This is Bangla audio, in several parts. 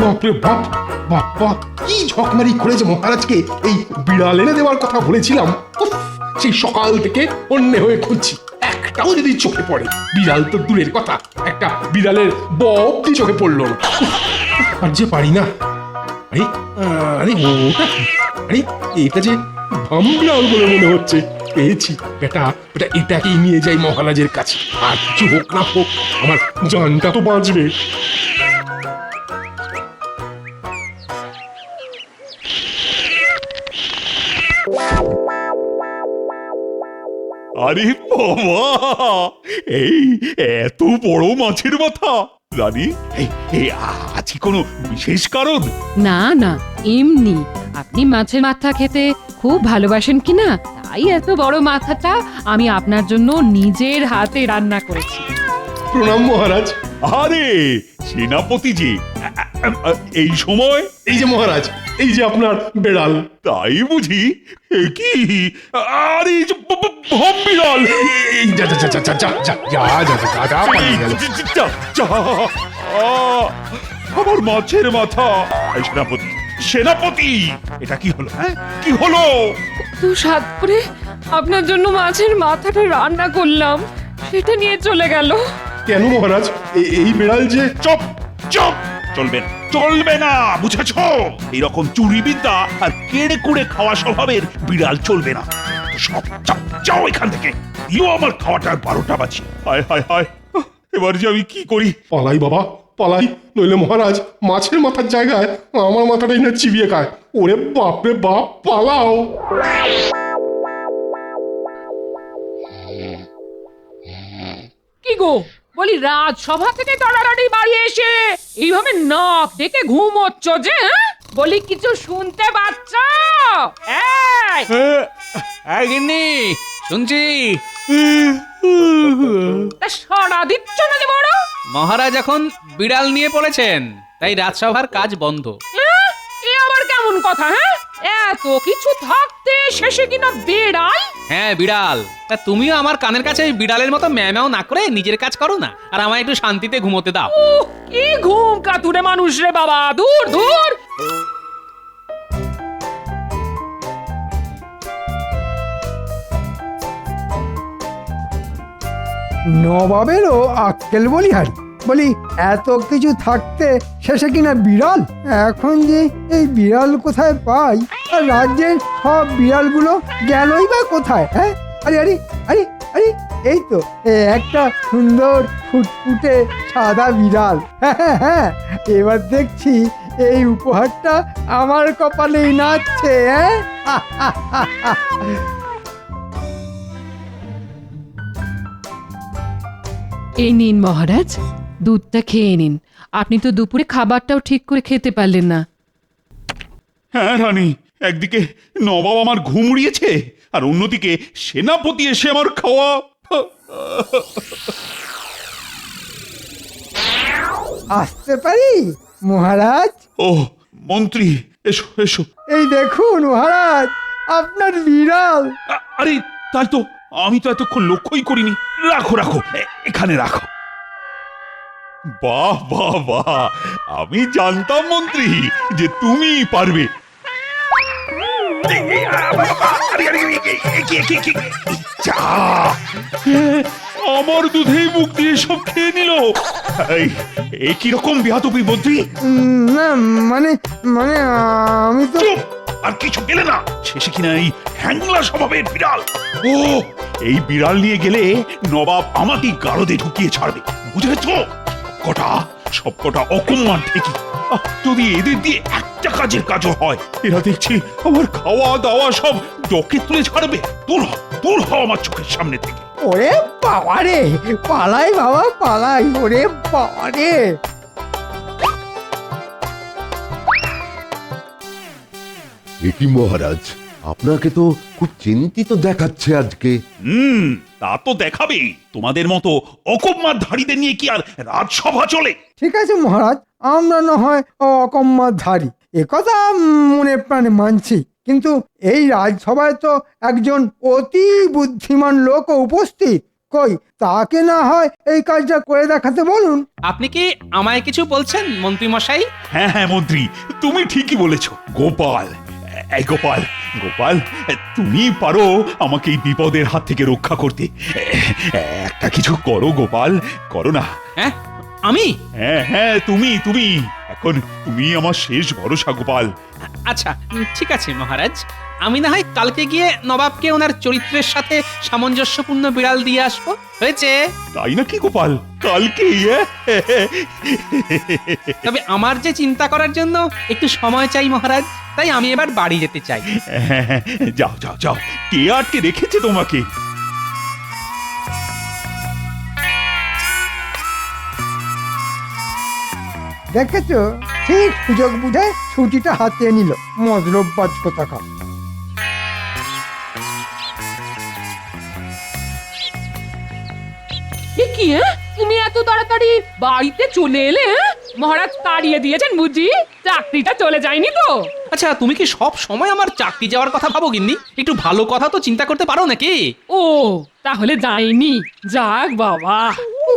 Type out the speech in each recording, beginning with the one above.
বাপরে বাপ, বাপ্পা কি ঝকমারি করেছে মহারাজকে এই বিড়াল এনে দেওয়ার কথা বলেছিলাম। উফ, সেই সকাল থেকে অন্য হয়ে খুঁজছি, একটাও যদি চোখে পড়ে। বিড়াল তো দূরের কথা, একটা বিড়ালের বব্দি চোখে পড়লো না। উফ, আর যে পারি না। আরে আরে ওটা কি? আরে এটা যে ভামবিড়াল বলে মনে হচ্ছে। পেয়েছি বেটা, বেটা এটাকেই নিয়ে যাই মহারাজের কাছে। আর কিছু হোক না হোক, আমার জানটা তো বাঁচবে। আরে বাবা, এই এত বড় মাছের মাথা! রানী, এই আজ কি কোনো বিশেষ কারণ? না না, এমনি আপনি মাছের মাথা খেতে খুব ভালোবাসেন কিনা, তাই এত বড় মাথাটা আমি আপনার জন্য নিজের হাতে রান্না করেছি। প্রণাম মহারাজ। আরে সেনাপতি জি, এই সময়? এই যে মহারাজ, এই যে আপনার বেড়াল। তাই বুঝি? এ কি? আরে ভামবিড়াল! এই যা যা যা যা যা যা যা যা যা যা পালিয়ে গেল। আমার মাছের মাথা! এই সেনাপতি, সেনাপতি, এটা কি হলো? হ্যাঁ, কি হলো? তো স্বাদ করে আপনার জন্য মাছের মাথাটা রান্না করলাম, সেটা নিয়ে চলে গেল। কেন মহারাজ? এই বেড়াল যে চুপ চুপ! চলবে না, চলবে না, বুঝেছ? এইরকম চুরি বিদ্যা আর কেড়ে কুড়ে খাওয়া স্বভাবের বিড়াল চলবে না। তো সব যাও, যাও এখান থেকে। দিও আমার খাওয়াটার 12টা বাজি। হায় হায় হায়, এবার যে আমি কি করি? পালাই বাবা, পালাই, নইলে মহারাজ মাছের মাথার জায়গায় আমার মাথাটাই না চিবিয়ে খায়। ওরে বাপরে বাপ, পালাও। কি গো, বলি রাজসভা থেকে তাড়াতাড়ি বাড়ি এসে এইভাবে নাক ডেকে ঘুমোচ্ছ যে? হ্যাঁ, বলি কিছু শুনতে পাচ্ছ? এই গিন্নি, শুনছি। তা সাড়া দিচ্ছ না যে বড়? মহারাজ এখন বিড়াল নিয়ে পড়েছেন, তাই রাজসভার কাজ বন্ধ। এ আবার কেমন কথা? হ্যাঁ, এত কিছু থাকতে শেষে কিনা বেড়াল? হ্যাঁ, বিড়াল। তা তুমিও আমার কানের কাছে এই বিড়ালের মতো ম্যাও না করে নিজের কাজ করো না, আর আমায় একটু শান্তিতে ঘুমোতে দাও। কি ঘুম কাতুরে মানুষ রে বাবা, দূর দূর। নবাবেরও আক্কেল বলিহারি। বলি এত কিছু থাকতে শেষে কিনা বিড়াল। এখন যে এই বিড়াল কোথায় পাই, আর রাজ্যের সব বিড়ালগুলো গেলই বা কোথায়? হ্যাঁ, আরে আরে আরে আরে, এই তো একটা সুন্দর ফুটফুটে সাদা বিড়াল। হ্যাঁ হ্যাঁ হ্যাঁ, এবার দেখছি এই উপহারটা আমার কপালেই নাচছে। হ্যাঁ, এই নিন মহারাজ, দুধটা খেয়ে নিন। আপনি তো দুপুরে খাবারটাও ঠিক করে খেতে পারলেন না। হ্যাঁ রানী, একদিকে নবাব আমার ঘুম উড়িয়েছে, আর অন্যদিকে সেনাপতি এসে আমার খাওয়া। আসতে পারি মহারাজ? ও মন্ত্রী, এসো এসো। এই দেখুন মহারাজ, আপনার বিড়াল। আরে তাই তো, আমি তো এতক্ষণ লক্ষ্যই করিনি। রাখো রাখো, এখানে রাখো। বাহ বাহ বাহ, আমি জানতাম মন্ত্রী যে তুমি পারবে। আমার দুধেই মুখ দিয়ে সব খেয়ে নিল। এই কিরকম বেয়াদবি মন্ত্রী? না মানে মানে আমি তো। চুপ! আর কিছু গেলে না, শেষে কিনা এই হ্যাংলা স্বভাবের বিড়াল। ও, এই বিড়াল নিয়ে গেলে নবাব আমাকেই গারদে ঢুকিয়ে ছাড়বে, বুঝেছ? সবকটা অকম্মার ঠিকই। যদি এদের দিয়ে একটা কাজের কাজও হয়, এরা দেখছি আমার খাওয়া দাওয়া সব ডকে তুলে ছাড়বে। দূর হ আমার চোখের সামনে থেকে। ওরে বাবা রে, পালাই বাবা পালাই। ওরে বাবা রে। একি মহারাজ, আপনাকে তো খুব চিন্তিত দেখাচ্ছে আজকে। তা তো দেখাবেই। তোমাদের মতো অকম্মারধারীদের নিয়ে কি আর রাজসভা চলে? ঠিক আছে মহারাজ, আমরা না হয় অকম্মাধারী, একথা মনে প্রাণে মানছি, কিন্তু এই রাজসভায় তো একজন অতি বুদ্ধিমান লোক উপস্থিত। কই তাকে না হয় এই কাজটা করে দেখাতে বলুন। আপনি কি আমায় কিছু বলছেন মন্ত্রী মশাই? হ্যাঁ হ্যাঁ মন্ত্রী, তুমি ঠিকই বলেছ। গোপাল, এই গোপাল, গোপাল, তুমি পারো আমাকে এই বিপদের হাত থেকে রক্ষা করতে। একটা কিছু করো গোপাল, করো না। হ্যাঁ আমি? হ্যাঁ হ্যাঁ, তুমি তুমি এখন তুমি আমার শেষ ভরসা গোপাল। আচ্ছা ঠিক আছে মহারাজ, আমি না হয় কালকে গিয়ে নবাবকে ওনার চরিত্রের সাথে সামঞ্জস্যপূর্ণ বিড়াল দিয়ে আসবো। হয়েছে? তাই নাকি গোপাল? কালকে? তবে আমার যে চিন্তা করার জন্য একটু সময় চাই মহারাজ, তাই আমি এবার বাড়ি যেতে চাই। যাও যাও যাও, কে আটকে রেখেছে তোমাকে? দেখেছো, ঠিক সুযোগ বুঝে ছুটিটা হাতিয়ে নিল মজলববাজ কোথাকা। এ কি তুমি এত তাড়াতাড়ি বাড়িতে চলে এলে? মহারাজ তাড়িয়ে দিয়েছেন বুঝি? চাকরিটা চলে যায়নি তো? আচ্ছা তুমি কি সব সময় আমার চাকরি যাওয়ার কথা ভাবো গিন্নি? একটু ভালো কথা তো চিন্তা করতে পারো নাকি? ও তাহলে যায়নি, যাক বাবা।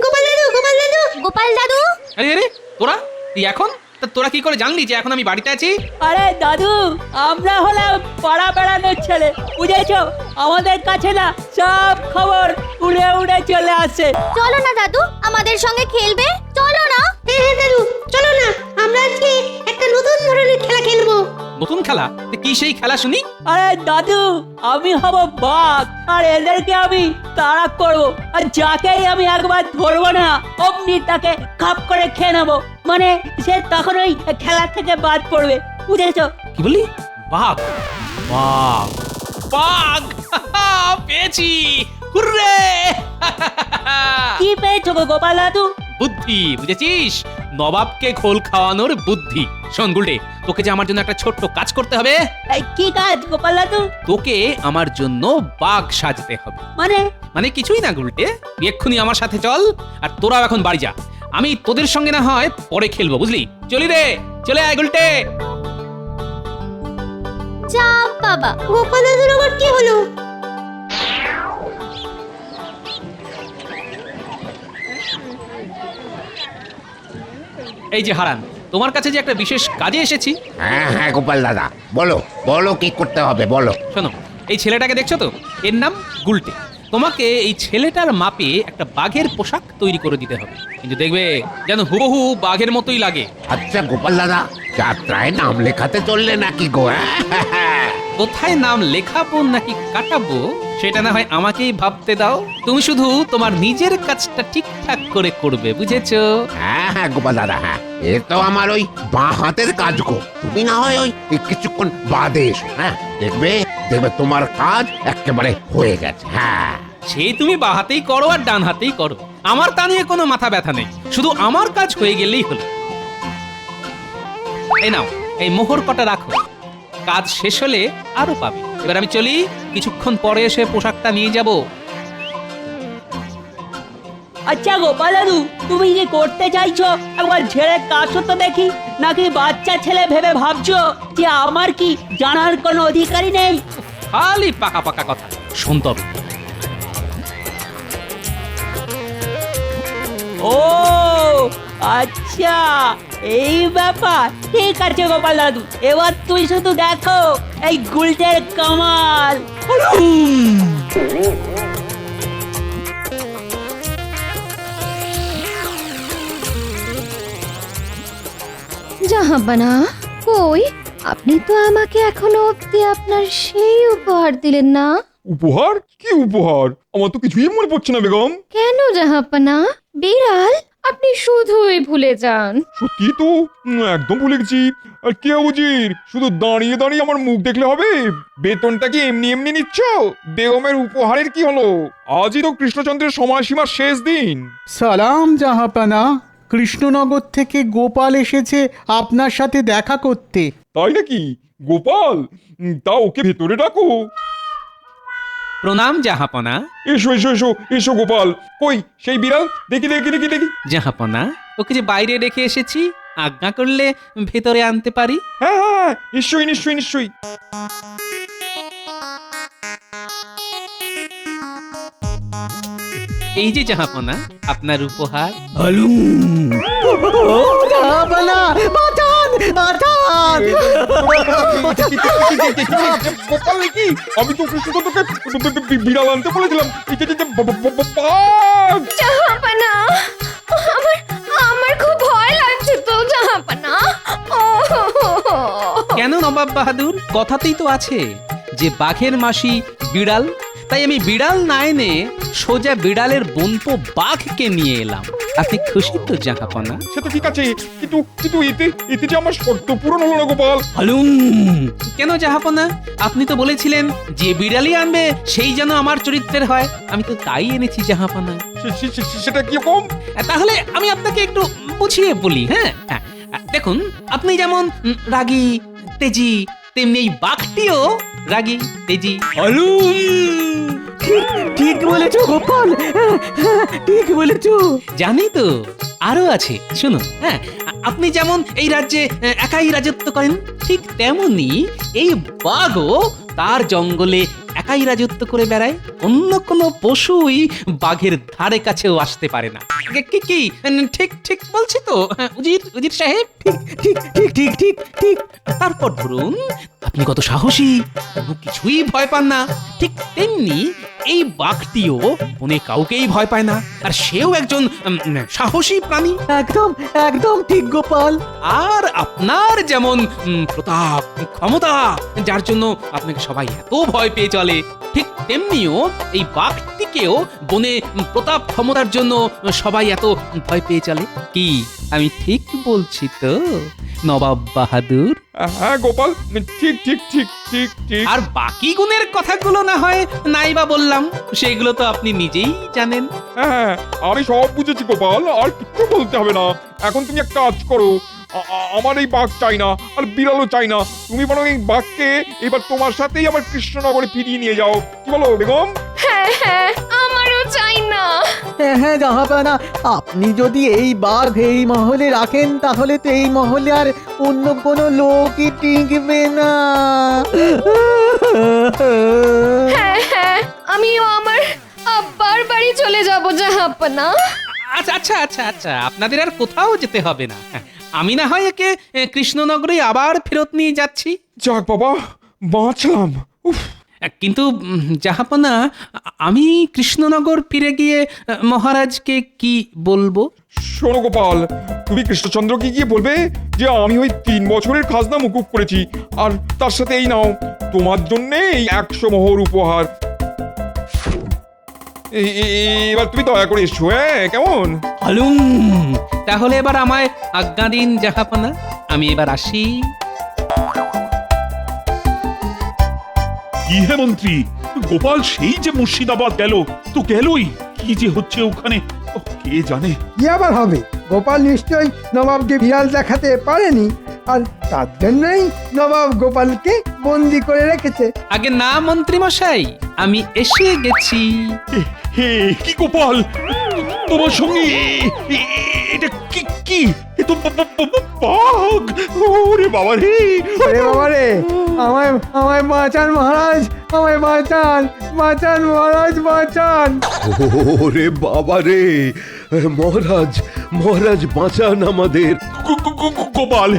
গোপাল দাদু, গোপাল দাদু, গোপাল দাদু। আরে আরে তোরা, তুই এখন তোরা কি করে জানলি যে এখন আমি বাড়িতে আছি? আরে দাদু, আমরা হলাম পাড়া বেড়ানোর ছেলে, বুঝেছো? আমাদের কাছে না সব খবর উড়ে উড়ে চলে আসে। চলো না দাদু, আমাদের সঙ্গে খেলবে, চলো না। হ্যাঁ দাদু, চলো না, আমরা আজকে একটা নতুন ধরনের খেলা খেলবো। নতুন খেলা? কি সেই খেলা শুনি? আরে দাদু, আমি হব বাঘ, আর এদেরকে আমি তাড়া করবো, আর যাকেই আমি একবার ধরবো না অমনি তাকে খাপ করে খেয়ে নেবো। মানে সে তখন ওই খেলা থেকে বাদ পড়বে, বুঝেছো? কি বললি? বাঘ? বাঘ? বাঘ! পেয়েছি! হুররে! কি পেয়েছো গো গোপাল দাদু? বুদ্ধি, বুঝেছিস? নবাবকে খোল খাওয়ানোর বুদ্ধি। শোন গুলটে, তোকে যে আমার জন্য একটা ছোট্ট কাজ করতে হবে। এই কি কাজ গোপাল দাদু? তোকে আমার জন্য বাঘ সাজতে হবে। মানে কিছুই না গুলটে, তুই এক্ষুনি আমার সাথে চল, আর তোরাও এখন বাড়ি যা। আমি তোদের সঙ্গে না হয় পরে খেলবো, বুঝলি? চলি রে, চলে আয় গুলটে। যা বাবা, গোপাল দাদুর আবার কি হলো? এই যে হারান, তোমার কাছে যে একটা বিশেষ কাজে এসেছি। হ্যাঁ হ্যাঁ গোপাল দাদা, বলো বলো কি করতে হবে বলো। শোনো, এই ছেলেটাকে দেখছো তো, এর নাম গুলটে। তোমাকে এই ছেলেটার মাপে একটা বাঘের পোশাক তৈরি করে দিতে হবে, কিন্তু দেখবে যেন হুবহু বাঘের মতোই লাগে। আচ্ছা গোপাল দাদা, যাত্রায় নাম লেখাতে চললে নাকি গো? কোথায় নাম লেখাবো নাকি কাটাবো সেটা না হয় আমাকেই ভাবতে দাও। তুমি শুধু তোমার নিজের কাজটা ঠিকঠাক করে করবে, বুঝেছো? হ্যাঁ হ্যাঁ গোপাল দাদা, হ্যাঁ এ তো আমার ওই বাঁ হাতের কাজ গো। তুমি না হয় ওই কিছুক্ষণ বাদে এসো, হ্যাঁ দেখবে দেখবে তোমার কাজ একেবারে হয়ে গেছে। হ্যাঁ সে তুমি বাঁ হাতেই করো আর ডান হাতেই করো, আমার তা নিয়ে কোনো মাথা ব্যথা নেই, শুধু আমার কাজ হয়ে গেলেই হলো। এই নাও, এই মোহর কটা রাখো, কাজ শেষ হলে আরো পাবে। এবার আমি চলি, কিছুক্ষণ পরে এসে পোশাকটা নিয়ে যাব। আচ্ছা গোপাল দাদু, তুমি যে করতে চাইছো একবার ছেড়ে কাছো তো দেখি, নাকি বাচ্চা ছেলে ভেবে ভাবছো যে আমার কি জানার কোনো অধিকারই নেই? খালি পাকা পাকা কথা, শুনতে হবে। ও আচ্ছা, এই ব্যাপার। ঠিক আছে গোপাল দাদু, এবার তুই শুধু দেখো এই গুলটের কামাল। জাহাপনা, কই আপনি তো আমাকে এখনো অবধি আপনার সেই উপহার দিলেন না। উপহার? কি উপহার? আমার তো কিছুই মনে পড়ছে না বেগম। কেন জাহাপনা? বিড়াল? আপনি শুধুই ভুলে যান। সত্যি তো, একদম ভুলে গেছি। আর কে উজির, শুধু দাঁড়িয়ে দাঁড়িয়ে আমার মুখ দেখলে হবে? বেতনটা কি এমনি এমনি নিচ্ছ? বেগমের উপহারের কি হলো? আজই তো কৃষ্ণচন্দ্রের সময়সীমার শেষ দিন। সালাম জাহাপানা, কৃষ্ণনগর থেকে গোপাল এসেছে আপনার সাথে দেখা করতে। তাই নাকি? গোপাল, তা ওকে ভেতরে ডাকো। প্রণাম জাহাপনা। এসো এসো এসো এসো গোপাল, কই সেই বিড়াল? দেখি দেখি দেখি দেখি। জাহাপনা, ওকে যে বাইরে রেখে এসেছি, আজ্ঞা করলে ভেতরে আনতে পারি? হ্যাঁ হ্যাঁ, নিশ্চয়ই নিশ্চয়ই নিশ্চয়ই। এই যে জাহাপনা আপনার উপহার। গোপাল কি আমি তো কৃষ্ণচন্দ্রকে বিড়াল আনতে বলেছিলাম। জাহাপনা আমার খুব ভয় লাগছে তো জাহাপনা। কেন নবাব বাহাদুর? কথাতেই তো আছে যে বাঘের মাসি বিড়াল, তাই আমি বিড়াল না এনে সোজা বিড়ালের বোনপো বাঘকে নিয়ে এলাম। আপনি খুশি তো জাহাপনা? সে তো ঠিক আছে, কিন্তু কিন্তু এতে যে আমার শর্ত পূরণ হলো না গোপাল। কেন জাহাপনা? আপনি তো বলেছিলেন যে বিড়ালই আনবে সেই যেন আমার চরিত্রের হয়। আমি তো তাই এনেছি জাহাপনা। সেটা কি রকম? তাহলে আমি আপনাকে একটু বুঝিয়ে বলি। হ্যাঁ, দেখুন, আপনি যেমন রাগী তেজি, তেমনি এই বাঘটিও রাগী তেজি। ঠিক বলেছো গোপাল, ঠিক বলেছো। জানি তো, আরো আছে, শুনুন। হ্যাঁ, আপনি যেমন এই রাজ্যে একাই রাজত্ব করেন, ঠিক তেমনি এই বাঘও তার জঙ্গলে একাই রাজত্ব করে বেড়ায়। অন্য কোনো পশুই বাঘের ধারে কাছেও আসতে পারে না। কি কি ঠিক ঠিক বলছি তো উজির সাহেব? ঠিক ঠিক ঠিক ঠিক ঠিক। তারপর ধরুন আপনি কত সাহসী, কোনো কিছুই ভয় পান না। ঠিক তেমনি এই বাঘটিও বনে কাউকেই ভয় পায় না, আর সেও একজন সাহসী প্রাণী। একদম একদম ঠিক গোপাল। আর আপনার যেমন প্রতাপ, ক্ষমতা, যার জন্য আপনাকে সবাই এত ভয় পেয়ে চলে, ঠিক তেমনিও এই বাঘটিকেও বনে প্রতাপ ক্ষমতার জন্য সবাই এত ভয় পেয়ে চলে। কি আমি ঠিক বলছি তো নবাব বাহাদুর? হ্যাঁ গোপাল, ঠিক ঠিক ঠিক ঠিক ঠিক। আর বাকি গুণের কথাগুলো না হয় নাই বা বললাম, সেগুলো তো আপনি নিজেই জানেন। হ্যাঁ, আমি সব বুঝেছি গোপাল, আর কিছু বলতে হবে না। এখন তুমি এক কাজ করো, আমার এই বাঘ চাই না, আর বিড়ালও চাই না। তুমি বরং এই বাঘকে এবার তোমার সাথেই আমার কৃষ্ণনগরে ফিরিয়ে নিয়ে যাও। কি বলো বেগম? হ্যাঁ হ্যাঁ, আমারও চাই না। হ্যাঁ জাহাপনা, আপনি যদি এই বাঘ এই মহলে রাখেন তাহলে তো এই মহলে আর অন্য কোনো লোকই টিকবে না। হ্যাঁ হ্যাঁ, আমিও আমার আব্বার বাড়ি চলে যাব জাহাপনা। আচ্ছা আচ্ছা আচ্ছা আচ্ছা, আপনাদের আর কোথাও যেতে হবে না। আমি না হয় একে কৃষ্ণনগরে আবার ফেরত নিয়ে যাচ্ছি। যাক বাবা, বাঁচলাম। উফ। কিন্তু জাহাপনা, আমি কৃষ্ণনগর ফিরে গিয়ে মহারাজকে কি বলবো? শোনো গোপাল, তুমি কৃষ্ণচন্দ্রকে গিয়ে বলবে যে আমি ওই 3 বছরের খাজনা মুকুব করেছি, আর তার সাথে এই নাও তোমার জন্য এই 100 মোহর উপহার। এবার তুমি দয়া করে এসো, হ্যাঁ কেমন? তাহলে এবার আমায় আজ্ঞা দিন জাহাপনা, আমি এবার আসি। কি হে মন্ত্রী, গোপাল সেই যে মুর্শিদাবাদ গেল, তো গেলই, কি যে হচ্ছে ওখানে কে জানে। কি আবার হবে? গোপাল নিশ্চয়ই নবাবকে বিড়াল দেখাতে পারেনি, আর তার জন্যই নবাব গোপালকে বন্দি করে রেখেছে। আগে না মন্ত্রী মশাই, আমি এসে গেছি। হে কি গোপাল, তোমার সঙ্গে এটা কি কি? এ তো বাঘ! ওরে বাবা রে! ওরে বাবা রে, আমায় আমায় বাঁচান মহারাজ, আমায় বাঁচান, বাঁচান মহারাজ, বাঁচান। ওরে বাবা রে, মহারাজ মহারাজ বাঁচান আমাদের। গোপাল,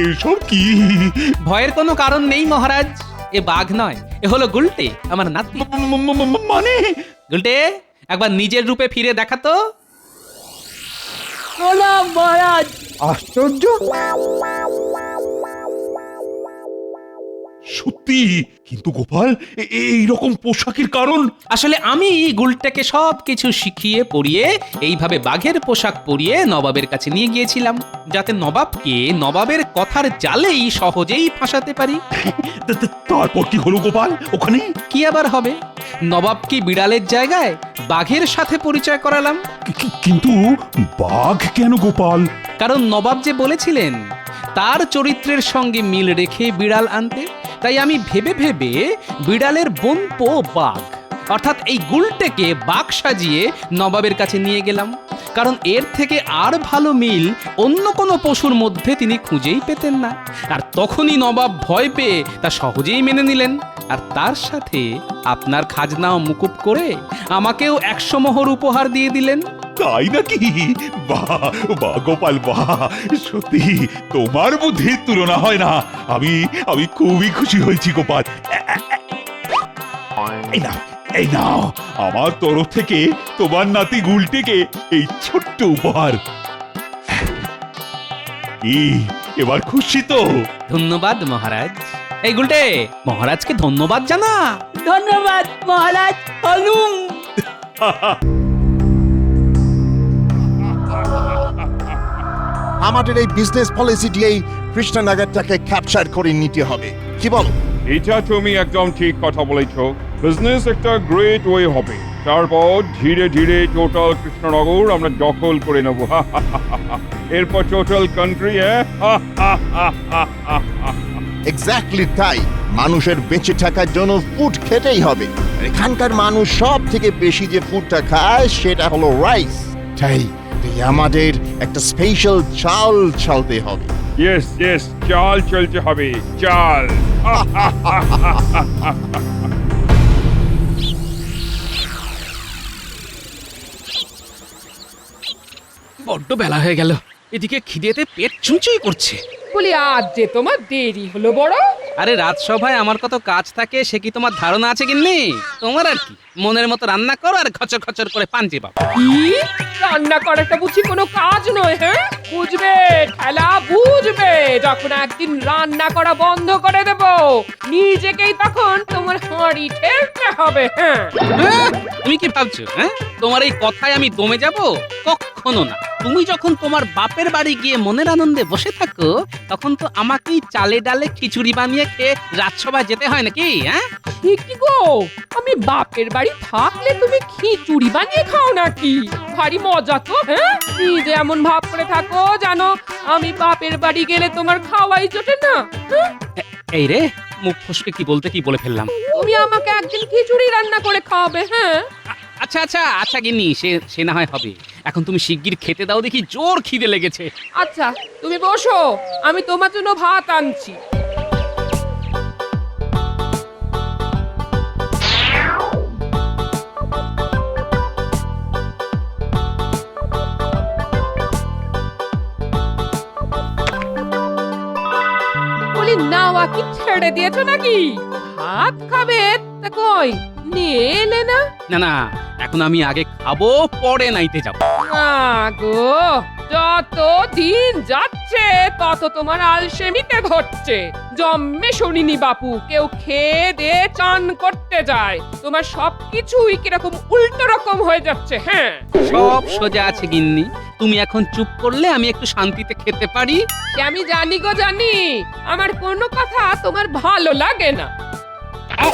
এসব কি? ভয়ের কোনো কারণ নেই মহারাজ, এ বাঘ নয়, এ হলো গুলটে, আমার নাতি। মানে গুলটে, একবার নিজের রূপে ফিরে দেখা তো। প্রণাম মহারাজ। আশ্চর্য! সত্যি, কিন্তু গোপাল এই রকম পোশাকের কারণ? আসলে আমি গুলটাকে সব কিছু শিখিয়ে পড়িয়ে এইভাবে বাঘের পোশাক পরিয়ে নবাবের কাছে নিয়ে গিয়েছিলাম, যাতে নবাবকে নবাবের কথার জালেই সহজেই ফাঁসাতে পারি। তারপর কি হলো গোপাল ওখানে? কি আবার হবে, নবাবকে বিড়ালের জায়গায় বাঘের সাথে পরিচয় করালাম। কিন্তু বাঘ কেন গোপাল? কারণ নবাব যে বলেছিলেন তার চরিত্রের সঙ্গে মিল রেখে বিড়াল আনতে, তাই আমি ভেবে ভেবে বিড়ালের বোনপো বাঘ অর্থাৎ এই গুলটেকে বাঘ সাজিয়ে নবাবের কাছে নিয়ে গেলাম। কারণ এর থেকে আর ভালো মিল অন্য কোনো পশুর মধ্যে তিনি খুঁজেই পেতেন না। আর তখনই নবাব ভয় পেয়ে তা সহজেই মেনে নিলেন। আর তার সাথে আপনার খাজনাও মুকুব করে আমাকেও 100 মোহর উপহার দিয়ে দিলেন। তাই নাকি? বাহ বাহ গোপাল বাহ, সত্যি তোমার বুদ্ধির তুলনা হয় না। আমি খুবই খুশি হয়েছি গোপাল। এই নাও আমার তরফ থেকে তোমার নাতি গুলটিকে এই ছোট্ট উপহার। কি এবার খুশি তো? ধন্যবাদ মহারাজ। এই গুলটে, মহারাজকে ধন্যবাদ জানা। ধন্যবাদ মহারাজ। হলুম। আমাদের এই বিজনেস পলিসি দিয়েই কৃষ্ণনগরটাকে ক্যাপচার করে নিতে হবে, কি বলো? এটা তুমি একদম ঠিক কথা বলেছো। বিজনেস একটা গ্রেট ওয়ে হবে, তারপর ধীরে ধীরে টোটাল কৃষ্ণনগর আমরা দখল করে নেব। এরপর টোটাল কান্ট্রি। এক্স্যাক্টলি তাই। মানুষের বেঁচে থাকার জন্য ফুড খেতেই হবে। এখানকার মানুষ সব থেকে বেশি যে ফুডটা খায় সেটা হলো রাইস। তাই আমাদের একটা স্পেশাল চাল চালতে হবে। ইয়েস ইয়েস, চাল চলতে হবে, চাল। বড্ড বেলা হয়ে গেল, এদিকে খিদেতে পেট চুঁচুই করছে। বলি আজ যে তোমার দেরি হলো বড়। আরে রাজসভায় আমার কত কাজ থাকে সে কি তোমার ধারণা আছে গিন্নি? তোমার আর কি, মনের মতো রান্না করো আর খচর খচর করে পাঞ্জি পাবো। কি রান্না করাটা বুঝি কোনো কাজ নয়? হ্যাঁ, বুঝবে ঠেলা বুঝবে, যখন একদিন রান্না করা বন্ধ করে দেব নিজেকেই তখন তোমার হাঁড়ি ঠেলতে হবে। হ্যাঁ, তুমি কি ভাবছো? হ্যাঁ, তোমার এই কথায় আমি দমে যাব? কখনো না। তুমি যখন তোমার বাপের বাড়ি গিয়ে মনের আনন্দে বসে থাকো তখন তো আমাকেই চালে ডালে খিচুড়ি বানিয়ে খেয়ে রাজসভায় যেতে হয় নাকি? হ্যাঁ, কি গো, আমি বাপের বাড়ি থাকলে তুমি খিচুড়ি বানিয়ে খাও নাকি? ভারী মজা তো। হ্যাঁ, নিজে এমন ভাব করে থাকো জানো আমি বাপের বাড়ি গেলে তোমার খাওয়াই জোটে না। হ্যাঁ? এই রে, মুখ ফসকে কি বলতে কি বলে ফেললাম। তুমি আমাকে একদিন খিচুড়ি রান্না করে খাওয়াবে। হ্যাঁ, আচ্ছা আচ্ছা আচ্ছা গিন্নি, সে না হয় হবে। এখন তুমি শিগগির খেতে দাও, দেখি জোর খিদে লেগেছে। আচ্ছা তুমি বসো, আমি তোমার জন্য ভাত আনছি। বলি নাওয়া কি ছেড়ে দিয়েছো নাকি? ভাত খাবে তা কই নিয়ে এলে না? না না, এখন আমি আগে খাবো, পরে নাইতে যাবো। গো, যত দিন যাচ্ছে তত তোমার আলসেমিতে ধরছে। জন্মে শুনিনি বাপু কেউ খেয়ে দিয়ে চান করতে যায়। তোমার সবকিছুই কিরকম উল্টো রকম হয়ে যাচ্ছে। হ্যাঁ, সব সোজা আছে গিন্নি, তুমি এখন চুপ করলে আমি একটু শান্তিতে খেতে পারি। সে আমি জানি গো জানি, আমার কোনো কথা তোমার ভালো লাগে না।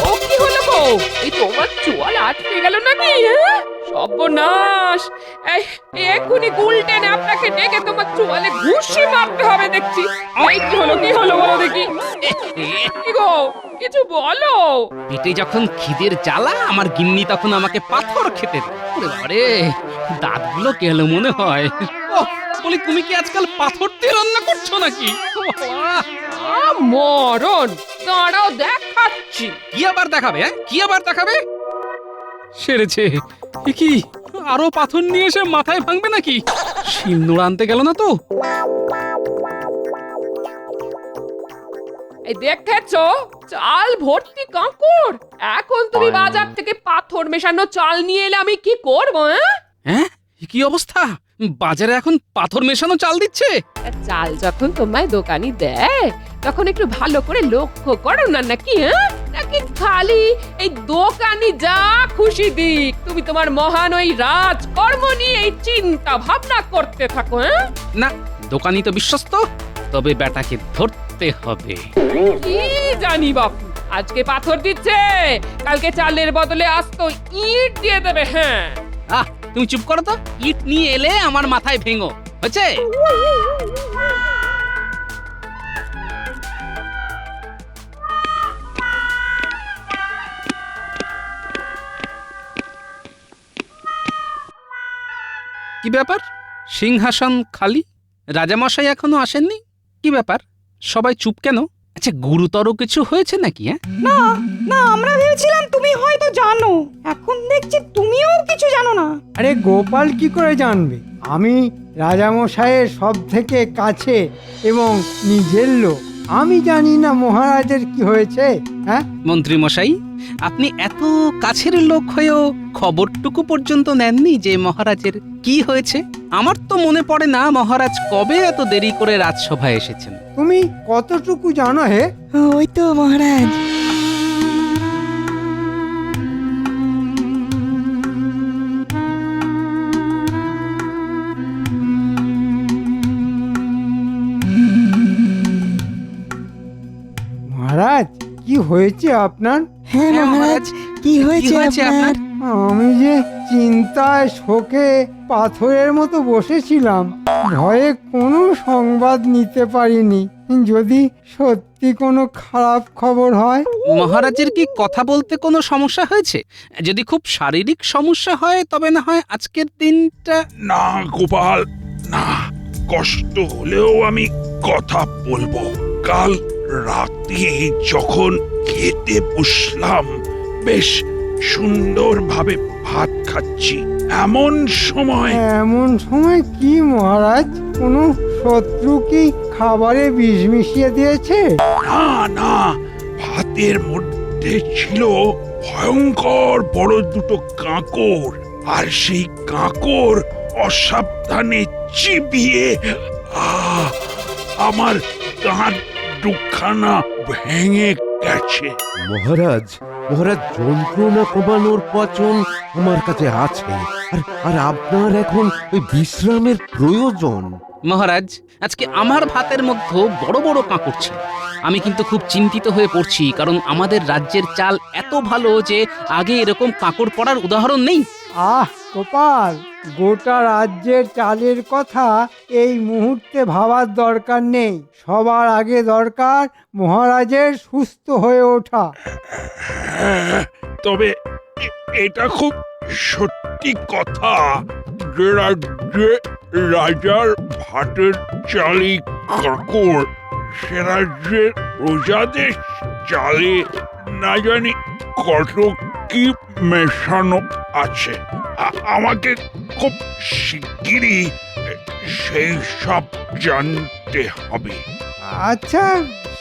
ও কি হলো গো, এই তোমার চুয়াল আটকে গেল নাকি? হ্যাঁ, সর্বনাশ। এক্ষুনি গুলটেনে আপনাকে ডেকে তোমার চুয়ালে ঘুষি মারতে হবে দেখছি। এই কি হলো বলো দেখি। কি গো, কিছু বলো। পেটে যখন খিদের জ্বালা আমার গিন্নি তখন আমাকে পাথর খেতে দেয়। ওরে বাবারে, দাঁতগুলো গেল মনে হয়। ওহ, বলি তুমি কি আজকাল পাথর দিয়ে রান্না করছো নাকি? ও বাবা! মরণ, দাঁড়াও দেখাচ্ছি। কি আবার দেখাবে? হ্যাঁ, কি আবার দেখাবে? সেরেছে। এ কি, আরো পাথর নিয়ে এসে মাথায় ভাঙবে নাকি? শিলনোড়া আনতে গেল না তো? এই দেখেছো, চাল ভর্তি কাঁকড়। এখন তুমি বাজার থেকে পাথর মেশানো চাল নিয়ে এলে আমি কি করব? হ্যাঁ, কি অবস্থা? বাজারে এখন পাথর মেশানো চাল দিচ্ছে? চাল যখন তোমায় দোকানি দেয় তখন একটু ভালো করে লক্ষ্য করো না নাকি? হ্যাঁ, নাকি খালি এই দোকানি যা খুশি দিক তুমি তোমার মহান ওই রাজকর্ম নিয়ে এই চিন্তা ভাবনা করতে থাকো? হ্যাঁ, না, দোকানি তো বিশ্বস্ত, তবে বেটাকে ধরতে হবে। কি জানি বাপু, আজকে পাথর দিচ্ছে, কালকে চালের বদলে আস্ত ইট দিয়ে দেবে। হ্যাঁ, আহ, তুমি চুপ করো তো। ইট নিয়ে এলে আমার মাথায় ভেঙো, হয়েছে? কি ব্যাপার? সিংহাসন খালি, রাজামশাই এখনো আসেননি? কি ব্যাপার, সবাই চুপ কেন? আচ্ছা, গুরুতর কিছু হয়েছে নাকি? হ্যাঁ, না না, আমরা ভেবেছিলাম তুমি হয়তো জানো, এখন দেখছি তুমিও কিছু জানো না। আরে গোপাল কি করে জানবে? আমি রাজামশাইয়ের সব থেকে কাছে এবং নিজের লোক। আমি জানি না মহারাজের কি হয়েছে? হ্যাঁ, মন্ত্রী মশাই, আপনি এত কাছের লোক হয়েও খবরটুকু পর্যন্ত নেননি যে মহারাজের কি হয়েছে? আমার তো মনে পড়ে না মহারাজ কবে এত দেরি করে রাজসভায় এসেছেন। তুমি কতটুকু জানো হে? ওই তো মহারাজ, মহারাজ কি হয়েছে আপনার? হ্যাঁ মহারাজ, কি হয়েছে আপনার? আমি যে চিন্তায় শোকে পাথরের মতো বসেছিলাম, ভয়ে কোনো সংবাদ নিতে পারিনি। যদি সত্যি কোনো খারাপ খবর হয়। মহারাজের কি কথা বলতে কোনো সমস্যা হয়েছে? যদি খুব শারীরিক সমস্যা হয় তবে না হয় আজকের দিনটা। না গোপাল, না, কষ্ট হলেও আমি কথা বলবো। কাল রাতে যখন খেতে বসলাম, বেশ সুন্দরভাবে ভাত খাচ্ছি, এমন সময় কি মহারাজ? কোনো শত্রু কি খাবারে বিষ মিশিয়ে দিয়েছে? না না, ভাতের মধ্যে ছিল ভয়ঙ্কর বড় দুটো কাঁকড়, আর সেই কাঁকড় অসাবধানে চিবিয়ে আমার দাঁত দুখানা ভেঙে গেছে। মহারাজ, মহারাজ, যন্ত্রণা কমানোর পচন আমার কাছে আছে, আর আপনার এখন ওই বিশ্রামের প্রয়োজন। মহারাজ, আজকে আমার ভাতের মধ্যে বড় বড় কাঁকড় ছিল। আমি কিন্তু খুব চিন্তিত হয়ে পড়ছি, কারণ আমাদের রাজ্যের চাল এত ভালো যে আগে এরকম কাঁকড় পড়ার উদাহরণ নেই। আহ গোপাল, গোটা রাজ্যের চালের কথা এই মুহূর্তে ভাবার দরকার নেই। সবার আগে দরকার মহারাজের সুস্থ হয়ে ওঠা। তবে এটা খুব সত্যি কথা যে রাজ্যে রাজার ভাতের চালি কাঁকড়, সে রাজ্যের প্রজাদের চালে না জানি কত কি মেশানো আছে। আমাকে খুব শিগগিরই সেই সব জানতে হবে। আচ্ছা,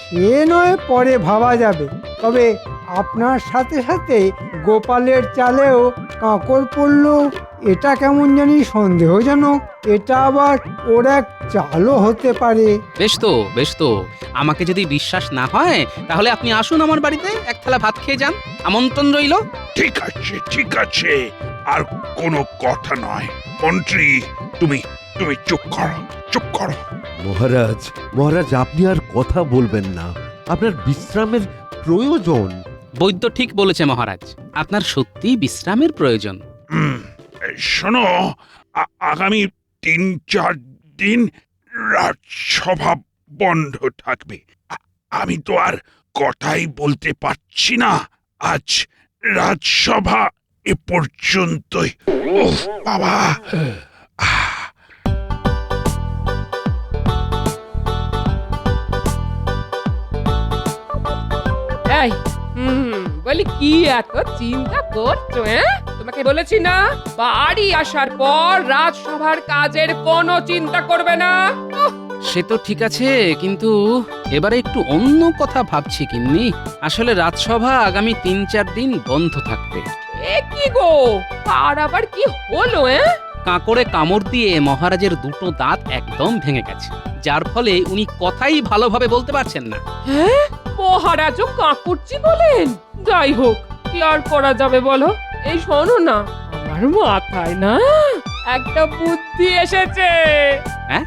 সে নয় পরে ভাবা যাবে। তবে আপনার সাথে সাথে গোপালের চালেও কাঁকড় পড়লো, এটা কেমন জানি সন্দেহজনক। এটা আবার ওর এক চালও হতে পারে। বেশ তো, বেশ তো। আমাকে যদি বিশ্বাস না হয় তাহলে আপনি আসুন আমার বাড়িতে, এক থালা ভাত খেয়ে যান। আমন্ত্রণ রইল। ঠিক আছে, ঠিক আছে, আর কোনো কথা নয়। মন্ত্রী, তুমি তুমি চুপ করো, চুপ করো। মহারাজ, মহারাজ, আপনি আর কথা বলবেন না, আপনার বিশ্রামের প্রয়োজন। বৈদ্য ঠিক বলেছে মহারাজ, আপনার সত্যিই বিশ্রামের প্রয়োজন। শোনো, আগামী ৩-৪ দিন রাজসভা বন্ধ থাকবে। আমি তো আর কথাই বলতে পারছি না। আজ রাজসভা এ পর্যন্তই। ওহ বাবা! এই বলি, কি এত চিন্তা করছো? তোমাকে বলেছি না, বাড়ি আসার পর রাজসভার কাজের কোনো চিন্তা করবে না। সে তো ঠিক আছে, কিন্তু এবারে একটু অন্য কথা ভাবছি কিন্নি। আসলে রাজসভা আগামী ৩-৪ দিন বন্ধ থাকবে। এ কি গো, আর আবার কি হলো? কাঁকড়ে কামড় দিয়ে মহারাজের দুটো দাঁত একদম ভেঙে গেছে, যার ফলে উনি কথাই ভালোভাবে বলতে পারছেন না। হ্যাঁ, মহারাজও কাঁকুড়ছি বলেন? যাই হোক, কি আর করা যাবে বলো। এই শোনো না, আমার মাথায় না একটা বুদ্ধি এসেছে। হ্যাঁ,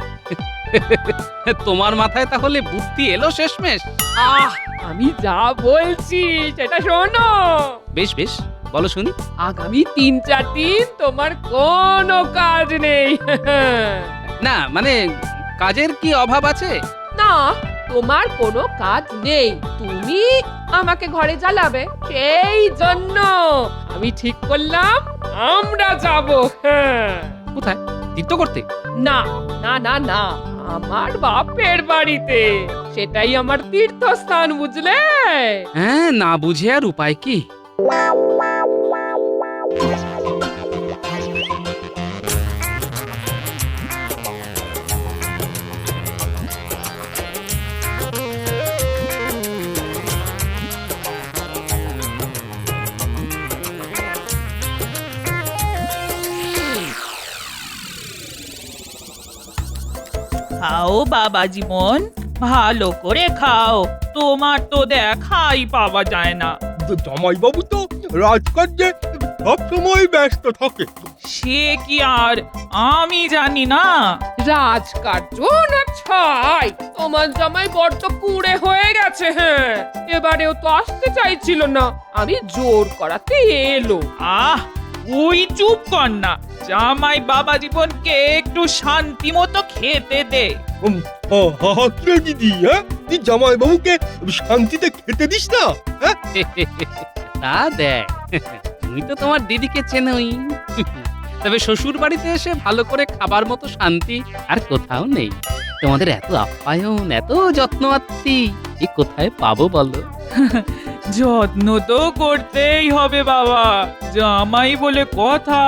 তোমার মাথায় তাহলে বুদ্ধি এলো শেষমেশ? আমি যা বলছি সেটা শোনো। বেশ বেশ, বলো শুনি। আগামী ৩-৪ দিন তোমার কোনো কাজ নেই। না মানে, কাজের কি অভাব আছে? না, তোমার কোনো কাজ নেই, তুমি আমাকে ঘরে জ্বালাবে। সেই জন্য আমি ঠিক করলাম আমরা যাব। কোথায়? তীর্থ করতে? না না না না, আমার বাপের বাড়িতে। সেটাই আমার তীর্থস্থান, বুঝলে? হ্যাঁ, না বুঝে আর উপায় কি? খাও বাবা জীবন, ভালো করে খাও, তোমার তো দেখাই পাওয়া যায় না। জামাইবাবু তো রাজকার্যে সবসময় ব্যস্ত থাকে। সে কি আর আমি জানি না? রাজকার্য না ছাই, তোমার জামাই বড্ড কুঁড়ে হয়ে গেছে। হ্যাঁ, এবারেও তো আসতে চাইছিল না, আমি জোর করাতে এলো। আহ, ওই চুপ কর না, জামাই বাবা জীবনকে একটু শান্তি মতো খেতে দে। দিদি, তুই জামাইবাবুকে শান্তিতে খেতে দিস না? তা দেখ, তুমি তো তোমার দিদিকে চেনোই। তবে শ্বশুর বাড়িতে এসে ভালো করে খাবার মতো শান্তি আর কোথাও নেই। তোমাদের এত আপ্যায়ন, এত যত্ন আত্মি, এ কোথায় পাবো বলো? যত্ন তো করতেই হবে বাবা, জামাই বলে কথা।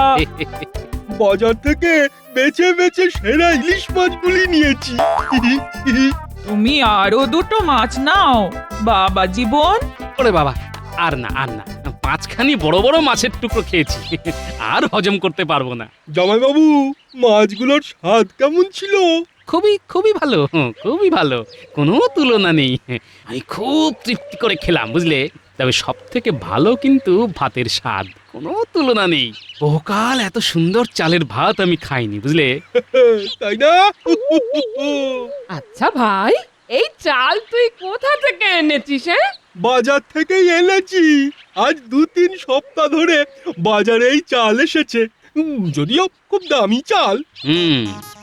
বাজার থেকে বেছে বেছে সেরা ইলিশ মাছগুলি নিয়েছি। তুমি আরো দুটো মাছ নাও বাবা জীবন। ওরে বাবা, আর না আর না, পাঁচখানি বড় বড় মাছের টুকরো খেয়েছি, আর হজম করতে পারবো না। জামাইবাবু, মাছগুলোর স্বাদ কেমন ছিল? খুবই খুবই ভালো, খুবই ভালো, কোনো তুলনা নেই। আমি খুব তৃপ্তি করে খেলাম, বুঝলে? তবে সব থেকে ভালো কিন্তু ভাতের স্বাদ, কোনো তুলনা নেই। বহুকাল এত সুন্দর চালের ভাত আমি খাইনি, বুঝলে? তাই না? আচ্ছা ভাই, এই চাল তুই কোথা থেকে এনেছিস? বাজার থেকেই এনেছি। আজ 2-3 সপ্তাহ ধরে বাজারে এই চাল এসেছে। যদিও খুব দামি চাল।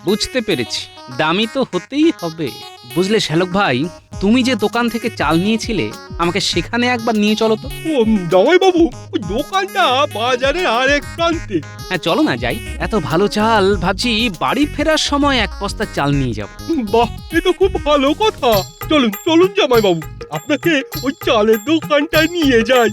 বুঝতে পেরেছি, দামি তো হতেই হবে। বুঝলে শ্যালক ভাই, তুমি যে দোকান থেকে চাল নিয়েছিলে, আমাকে সেখানে একবার নিয়ে চলো তো। জামাইবাবু, ওই দোকানটা বাজারের আরেক প্রান্তে। হ্যাঁ, চলো না যাই। এত ভালো চাল, ভাবছি বাড়ি ফেরার সময় এক বস্তা চাল নিয়ে যাব। বাহ, এ তো খুব ভালো কথা। চলুন চলুন জামাইবাবু, আপনাকে ওই চালের দোকানটায় নিয়ে যাই।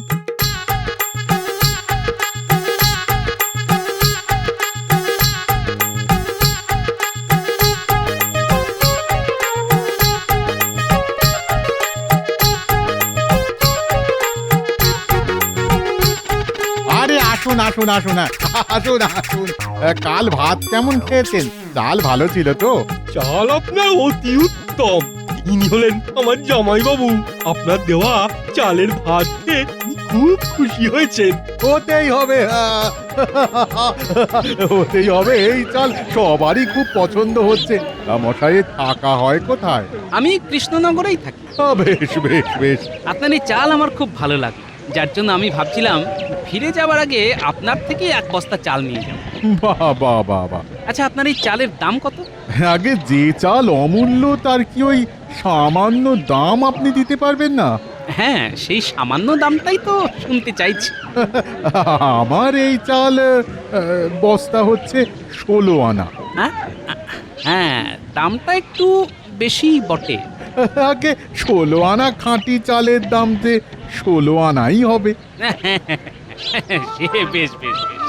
আসুন আসুন আসুন আসুন আসুন। কাল ভাত কেমন খেয়েছেন? চাল ভালো ছিল তো? চাল আপনার অতি উত্তম। ইনি হলেন আমার জামাইবাবু। আপনার দেওয়া চালের ভাত খেয়ে খুব খুশি হয়েছেন। হতেই হবে, হতেই হবে। এই চাল সবারই খুব পছন্দ হচ্ছে। মশাই থাকা হয় কোথায়? আমি কৃষ্ণনগরেই থাকি। বেশ বেশ বেশ। আপনার এই চাল আমার খুব ভালো লাগে, যার জন্য আমি ভাবছিলাম ফিরে যাওয়ার আগে আপনার থেকে এক বস্তা চাল নিয়ে যাব। বাহ বাহ বাহ বাহ। আচ্ছা, আপনার এই চালের দাম কত? আগে যে চাল অমূল্য, তার কি ওই সামান্য দাম আপনি দিতে পারবেন না? হ্যাঁ, সেই সামান্য দামটাই তো শুনতে চাইছি। আমার এই চাল বস্তা হচ্ছে 16 আনা। হ্যাঁ, দামটা একটু বেশি বটে। আগে 16 আনা খাঁটি চালের দাম যে 16 আনাই হবে। সে বেশ বেশ বেশ,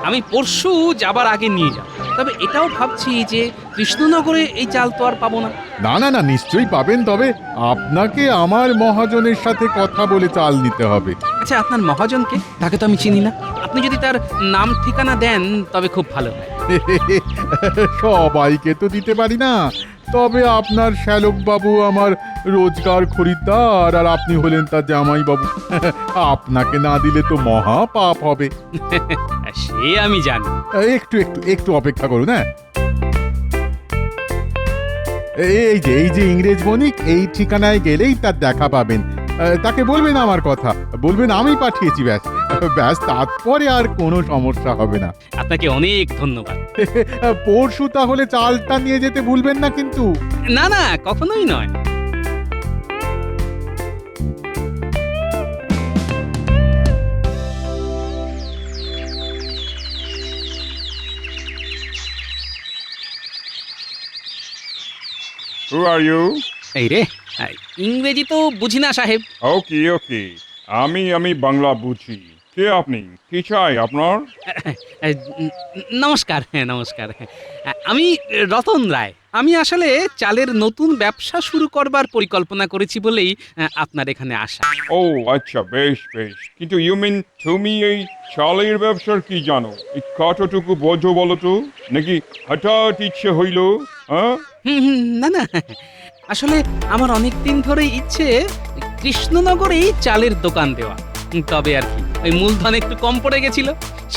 আমি পরশু যাবার আগে নিয়ে যাব। তবে এটাও ভাবছি যে কৃষ্ণনগরে এই চাল তো আর পাবো না। না না না, নিশ্চয়ই পাবেন। তবে আপনাকে আমার মহাজনের সাথে কথা বলে চাল নিতে হবে। আচ্ছা, আপনার মহাজনকে? তাকে তো আমি চিনি না। আপনি যদি তার নাম ঠিকানা দেন তবে খুব ভালো হয়। সবাইকে তো দিতে পারি না, তবে আপনার শ্যালক বাবু আমার রোজগার খরিদ্দার, আর আপনি হলেন তার জামাই বাবু। আপনাকে না দিলে তো মহা পাপ হবে। সে আমি জানি। একটু একটু একটু অপেক্ষা করুন। হ্যাঁ, এই যে ইংরেজ বণিক, এই ঠিকানায় গেলেই তার দেখা পাবেন। তাকে বলবেন আমার কথা, বলবেন আমি পাঠিয়েছি। ব্যাস ব্যাস, তারপরে আর কোনো সমস্যা হবে না। আপনাকে অনেক ধন্যবাদ। পরশু তাহলে চালটা নিয়ে যেতে ভুলবেন না কিন্তু। না না, কখনোই নয়। Who are you? এই রে, ইংরেজি তো বুঝি না সাহেব। ওকে ওকে, আমি বাংলা বুঝি। কে আপনি? কি চাই আপনার? নমস্কার, নমস্কার। আমি রতন রায়। আমি আসলে চালের নতুন ব্যবসা শুরু করবার পরিকল্পনা করেছি বলেই আপনার এখানে আসা। ও আচ্ছা, বেশ বেশ। কিন্তু ইউ মিন তুমি এই চালের ব্যবসার কি জানো? এই কতটুকু বোঝো বলো তো? নাকি হঠাৎ ইচ্ছে হইল? হ্যাঁ? না না, আসলে আমার অনেক দিন ধরেই ইচ্ছে কৃষ্ণনগরেই চালের দোকান দেওয়া। তবে আর কি, ওই মূলধন একটু কম পড়ে গেছিল,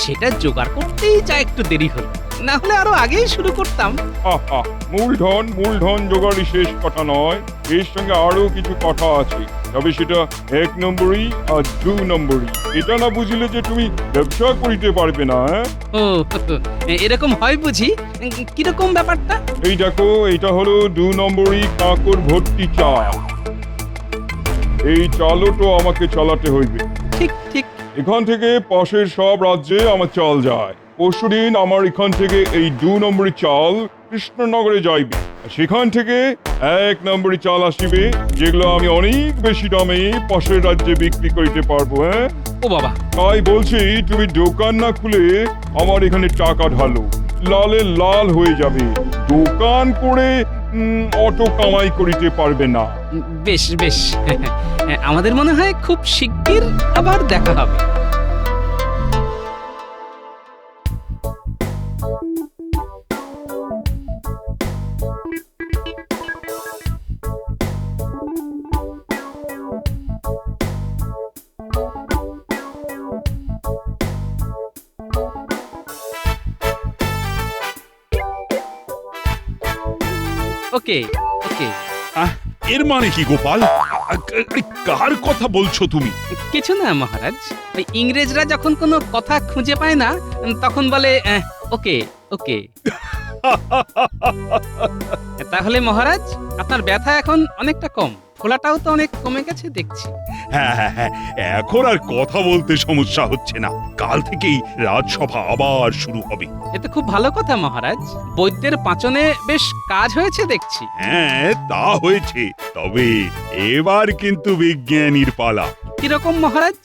সেটা জোগাড় করতেই যা একটু দেরি হলো, না হলে আরো আগেই শুরু করতাম। মূলধন জোগাড়ই শেষ কথা নয়, এর সঙ্গে আরো কিছু কথা আছে। তবে সেটা 1 নম্বরই আর 2 নম্বরই। এটা না বুঝলে যে তুমি ব্যবসা করিতে পারবে না। ও এরকম হয় বুঝি? কিরকম ব্যাপারটা? এই দেখো, এটা হলো 2 নম্বরই কাঁকড় ভর্তি চাল। এই চালও তো আমাকে চালাতে হইবে। ঠিক ঠিক। এখান থেকে পাশের সব রাজ্যে আমার চাল যায়। পরশুদিন আমার এখান থেকে এই 2 নম্বরই চাল কৃষ্ণনগরে যাইবে। সেখান থেকে 1 নম্বরই চাল আসিবে, যেগুলো আমি অনেক বেশি দামে পাশের রাজ্যে বিক্রি করিতে পারবো। ও বাবা, তাই বলছি তুমি দোকান না খুলে আমার এখানে টাকা ঢালো, লালে লাল হয়ে যাবে। দোকান করে অত কামাই করিতে পারবে না। বেশ বেশ, আমাদের মনে হয় খুব শিগগির আবার দেখা হবে। ওকে ওকে। এর মানে কি গোপাল? কার কথা বলছো তুমি? কিছু না মহারাজ, ওই ইংরেজরা যখন কোনো কথা খুঁজে পায় না তখন বলে ওকে ওকে। তাহলে মহারাজ, আপনার ব্যথা এখন অনেকটা কম, ফোলাটাও তো অনেক কমে গেছে দেখছি। হ্যাঁ, এখন আর কথা বলতে সমস্যা হচ্ছে না। কাল থেকেই রাজসভা আবার শুরু হবে। এতে খুব ভালো কথা মহারাজ, বৈদ্যের পাঁচনে বেশ কাজ হয়েছে দেখছি। হ্যাঁ, তা হয়েছে, তবে এবার কিন্তু বিজ্ঞানীর পালা। কিরকম মহারাজ?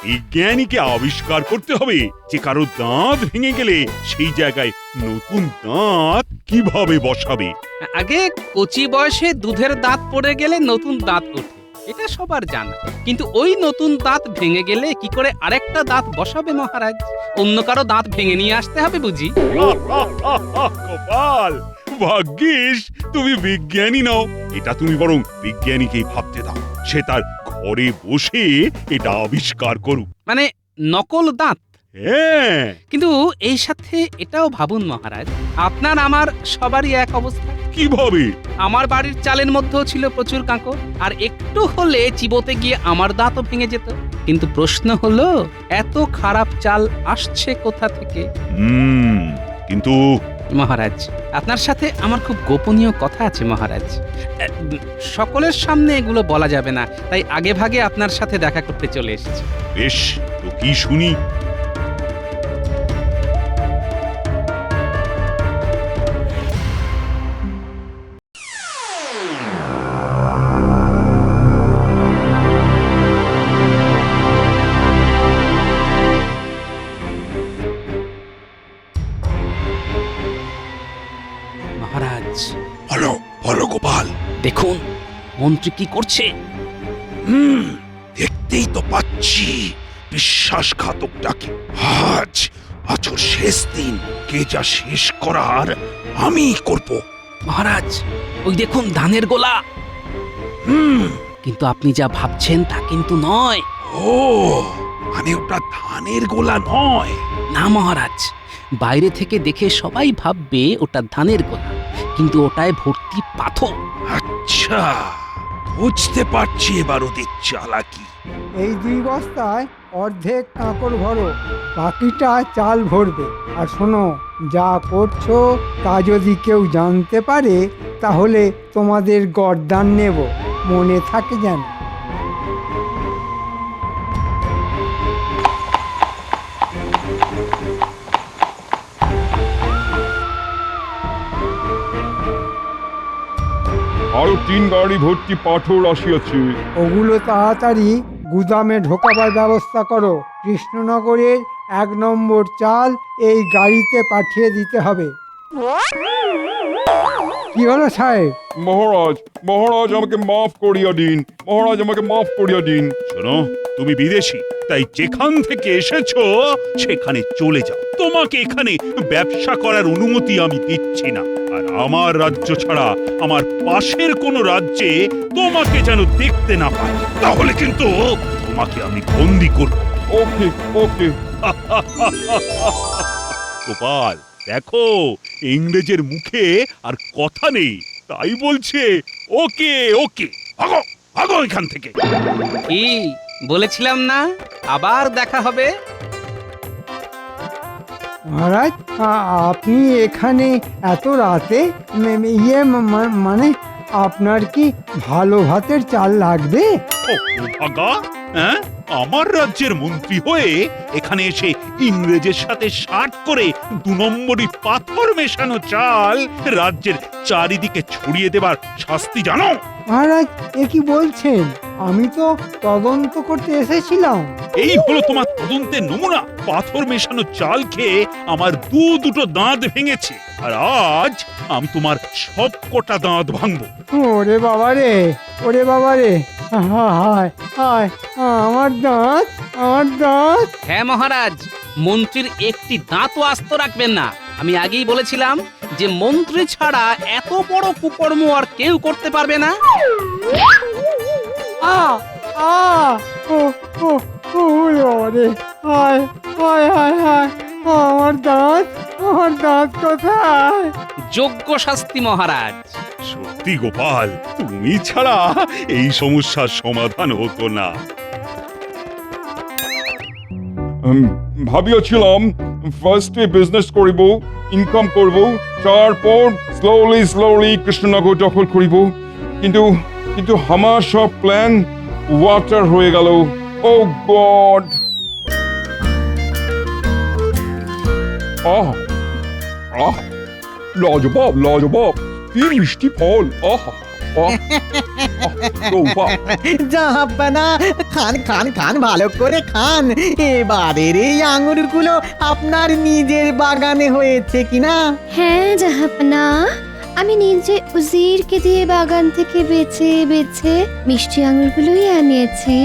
বিজ্ঞানীকে আবিষ্কার করতে হবে যে কারো দাঁত ভেঙে গেলে সেই জায়গায় নতুন দাঁত কিভাবে বসাবে। আগে কচি বয়সে দুধের দাঁত পড়ে গেলে নতুন দাঁত ওঠে, এটা সবার জানা। কিন্তু ওই নতুন দাঁত ভেঙে গেলে কি করে আরেকটা দাঁত বসাবে মহারাজ? অন্য কারো দাঁত ভেঙে নিয়ে আসতে হবে বুঝি। গোপাল, ভাগ্যিস তুমি বিজ্ঞানী নও। এটা তুমি বরং বিজ্ঞানীকেই ভাবতে দাও, সে তার ঘরে বসে এটা আবিষ্কার করুক। মানে নকল দাঁত? হ্যাঁ। কিন্তু এই সাথে এটাও ভাবুন মহারাজ, আপনার আমার সবারই এক অবস্থা। কিভাবে? আমার বাড়ির চালের মধ্যেও ছিল প্রচুর কাঁকড়, আর একটু হলে চিবোতে গিয়ে আমার দাঁতও ভেঙে যেত। কিন্তু প্রশ্ন হলো, এত খারাপ চাল আসছে কোথা থেকে? কিন্তু মহারাজ, আপনার সাথে আমার খুব গোপনীয় কথা আছে মহারাজ। সকলের সামনে এগুলো বলা যাবে না, তাই আগে ভাগে আপনার সাথে দেখা করতে চলে এসেছি। বেশ, তো কি শুনি? মহারাজ, বলো গোপাল। দেখুন মন্ত্রী কি করছে। দেখতেই তো পাচ্ছি বিশ্বাসঘাতকটাকে। আজ ওর শেষ দিন, কে যা শেষ করার আমি করব। মহারাজ, ওই দেখুন ধানের গোলা। কিন্তু আপনি যা ভাবছেন তা কিন্তু নয়। ও মানে ওটা ধানের গোলা নয়? না মহারাজ, বাইরে থেকে দেখে সবাই ভাববে ওটা ধানের গোলা, কিন্তু ওটায় ভর্তি পাথর। আচ্ছা, বুঝতে পারছি এবার ওদের চালাকি। এই 2 বস্তায় অর্ধেক কাঁকড় ভরো, বাকিটা চাল ভরবে। আর শোনো, যা করছো তা যদি কেউ জানতে পারে তাহলে তোমাদের গর্দান নেব, মনে থাকে যেন। আরো 3 গাড়ি ভর্তি পাথর আসিয়াছে। ওগুলো তাড়াতাড়ি গুদামে ঢোকাবার ব্যবস্থা করো। কৃষ্ণনগরের 1 নম্বর চাল এই গাড়িতে পাঠিয়ে দিতে হবে। কি হলো সাহেব? মহারাজ, মহারাজ আমাকে মাফ করিয়া দিন, মহারাজ আমাকে মাফ করিয়া দিন। শোনো, তুমি বিদেশি, তাই যেখান থেকে এসেছো সেখানে চলে যাও। তোমাকে এখানে ব্যবসা করার অনুমতি আমি দিচ্ছি না। আর আমার রাজ্য ছাড়া আমার পাশের কোনো রাজ্যে তোমাকে যেন দেখতে না পাই, তাহলে কিন্তু তোমাকে আমি বন্দি করব। ওকে ওকে। গোপাল, দেখো ইংরেজের মুখে আর কথা নেই, তাই বলছে ওকে ওকে। ভাগো ভাগো এখান থেকে। কি বলেছিলাম না, আবার দেখা হবে। মহারাজ, আপনি এখানে এত রাতে? মানে আপনার কি ভালো ভাতের চাল লাগবে? ও ভাগা, হ্যাঁ, আমার রাজ্যের মন্ত্রী হয়ে এখানে এসে ইংরেজের সাথে শার্ট করে 2 নম্বরই পাথর মেশানো চাল রাজ্যের চারিদিকে ছড়িয়ে দেবার শাস্তি জানো? মহারাজ, এ কি বলছেন? আমি তো তদন্ত করতে এসেছিলাম। এই হলো তোমার তদন্তের নমুনা। পাথর মেশানো চাল খেয়ে আমার দুটো দাঁত ভেঙেছে, আর আজ আমি তোমার সব কটা দাঁত ভাঙবো। ওরে বাবা রে, ওরে বাবা রে, হায় হায়, আমার দাঁত, আমার দাঁত। হ্যাঁ মহারাজ, মন্ত্রীর একটি দাঁতও আস্ত রাখবেন না। আমি আগেই বলেছিলাম যে মন্ত্রী ছাড়া এত বড় কুকর্ম আর কেউ করতে পারবে না। আ আ ও ও ও বাবা রে, হায় হায় হায় হায়, আমার দাঁত, আমার দাঁত কোথায়? যোগ্য শাস্তি মহারাজ। সত্যি গোপাল, তুমি ছাড়া এই সমস্যার সমাধান হতো না। ভাবিয়াছিলাম ফার্স্টে বিজনেস করিব, ইনকাম করব, তারপর স্লোলি স্লোলি কৃষ্ণনগর দখল করিব, কিন্তু কিন্তু আমার সব প্ল্যান ওয়াটার হয়ে গেল। ও গড! আহ আহ, লাজবাব লাজবাব, কি মিষ্টি ফল! আহ জাহাপানা, খান খান খান, ভালো করে খান। এবারের এই আঙুরগুলো আপনার নিজের বাগানে হয়েছে কিনা? হ্যাঁ জাহাপনা, আমি নিজে উজিরকে দিয়ে বাগান থেকে বেছে বেছে মিষ্টি আঙুরগুলোই আনিয়েছি।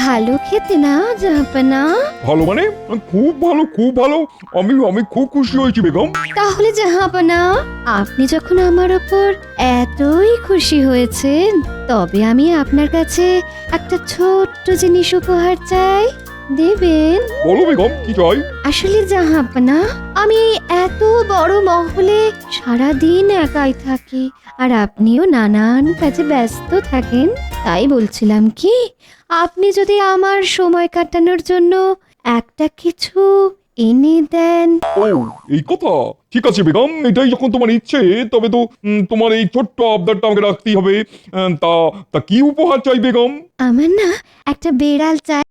ভালো খেতে না জাহাপনা? ভালো মানে খুব ভালো, খুব ভালো। আমি আমি খুব খুশি হয়েছি বেগম। তাহলে জাহাপনা, আপনি যখন আমার ওপর এতই খুশি হয়েছেন, তবে আমি আপনার কাছে একটা ছোট্ট জিনিস উপহার চাই, দেবেন? বলো বেগম, কি চাই? আসলে জাহাপনা, আমি এত বড় মহলে সারা দিন একাই থাকি, আর আপনিও নানান কাজে ব্যস্ত থাকেন। তাই বলছিলাম কি, আপনি যদি আমার সময় কাটানোর জন্য একটা কিছু এনে দেন। ও, এই কথা। ঠিক আছে বেগম, এটাই যখন তোমার ইচ্ছে, তবে তো তোমার এই ছোট্ট আবদারটা আমাকে রাখতেই হবে। তা তা কি উপহার চাই বেগম? আমার না একটা বেড়াল চাই।